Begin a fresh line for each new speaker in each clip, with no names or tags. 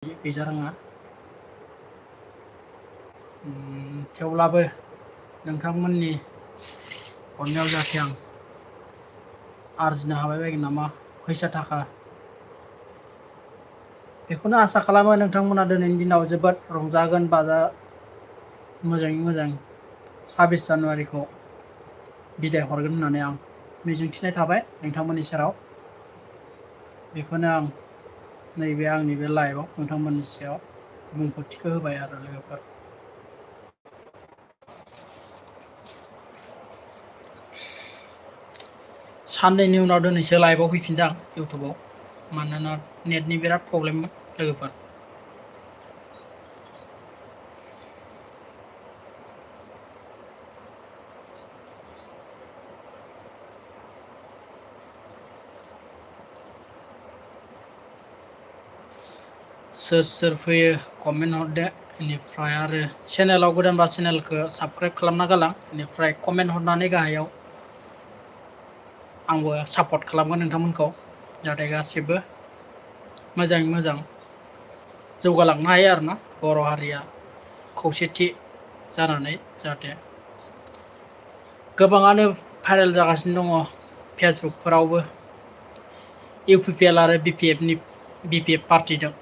गैजारोङा थेवब्लाबो नोंथांमोननि अननायाव जाहाथे आं आरजिनो हाबाय बायगोन नामा फैसा थाखा बेखौनो आसा खालामो नोंथांमोना दिनैनि दिनाव जोबोद रंजागोन बाजा मोजाङै मोजां 26 जानुवारिखौ बिदाय हरगोन होननानै आं मिजिंथिनाय थाबाय नोंथांमोननि सेराव बेखौनो आं नैबे आंनि बे लाइभआव नोंथांमोननि सायाव बुंफोरथिखौ होबाय आरो लोगोफोर साननैनि उनाव दिनैसो लाइभआव फैफिनदों आं इउटुबाव मानोना नेटनि बिराद प्रब्लेममोन लोगोफोर सोर फैयो कमेन्ट हरदो बेनिफ्राय आरो चेनेलाव गोदानबा चेनेलखौ साबस्क्राइब खालामना गालां बेनिफ्राय कमेन्ट हरनानै गाहायाव आंबो सापर्ट खालामगोन नोंथांमोनखौ जाहाथे गासिबो मोजाङै मोजां जौगालांनो हायो आरोना बर' हारिया खौसेथि जानानै जाहाथे गोबाङानो भाइरेल जागासिनो दङ फेसबुकफोरावबो इउपिपिएल आरो बिपिएफ पार्टिजों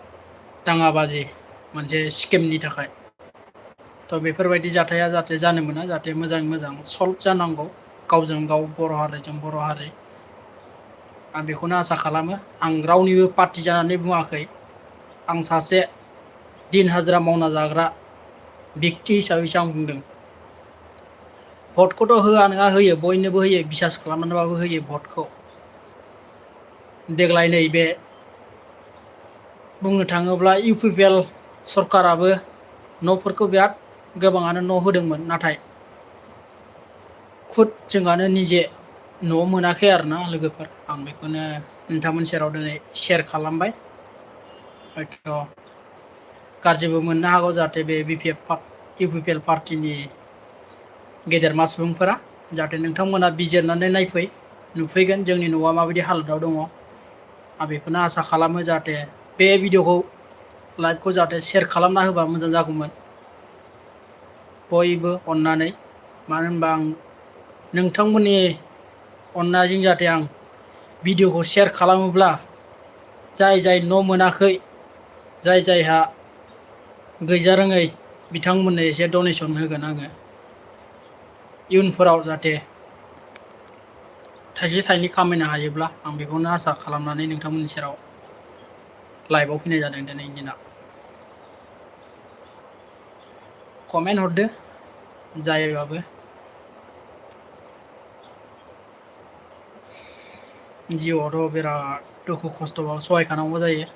दाङाबाजि मोनसे स्किमनि थाखाय थ' बेफोरबायदि जाथाया जाहाथे जानो मोना जाहाथे मोजाङै मोजां सल्भ जानांगौ गावजों गाव बर' हारिजों बर' हारि आं बेखौनो आसा खालामो आं रावनिबो पार्टि जानानै बुङाखै आं सासे दिन हाजिरा मावना जाग्रा बेक्ति हिसाबैसो आं बुंदों भटखौथ' होआ नङा होयो बयनोबो होयो बिसास खालामनानैबाबो होयो भटखौ देग्लाय नैबे बुंनो थाङोब्ला इउपिपिएल सरकाराबो न'फोरखौ बिराद गोबाङानो न' होदोंमोन नाथाय खुद जोंहानो निजे न' मोनाखै आरोना लोगोफोर आं बेखौनो नोंथांमोननि सेराव दिनै शेयार खालामबाय हयथ' गाज्रिबो मोननो हागौ जाहाथे बे इउपिपिएल पार्टिनि गेदेरमा सुबुंफोरा जाहाथे नोंथांमोना बिजिरनानै नायफै नुफैगोन जोंनि न'आ माबायदि हालोदाव दङ आं बेखौनो आसा खालामो जाहाथे बे भिडिअ'खौ लाइभखौ जाहाथे शेयार खालामना होबा मोजां जागौमोन बयबो अननानै मानो होनबा आं नोंथांमोननि अननायजों जाहाथे आं भिडिअ'खौ शेयार खालामोब्ला जाय न' मोनाखै जायहा गैजारोङै बिथांमोननो एसे डनेसन होगोन आङो इयुनफोराव जाहाथे थाइसे थाइनै खामायनो हायोब्ला आं बेखौनो आसा खालामनानै नोंथांमोननि सेराव लाइभआव फैनाय जादों दिनैनि दिनाव कमेन्ट हरदो जायोबाबो जिउआवथ' बिराद दुखु खस्थ'आव सहायखानांगौ जायो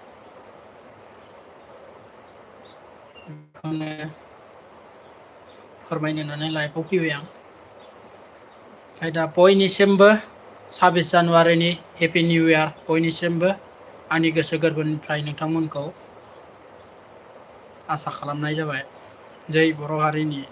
बेखौनो फोरमायनो होननानै लाइभआव फैबाय आं ओमफ्राय दा बयनिसिमबो 26 जानुवारिनि हेपि निउ इयार बयनिसिमबो आंनि गोसो गोरबोनिफ्राय नोंथांमोनखौ आसा खालामनाय जाबाय जै बर' हारिनि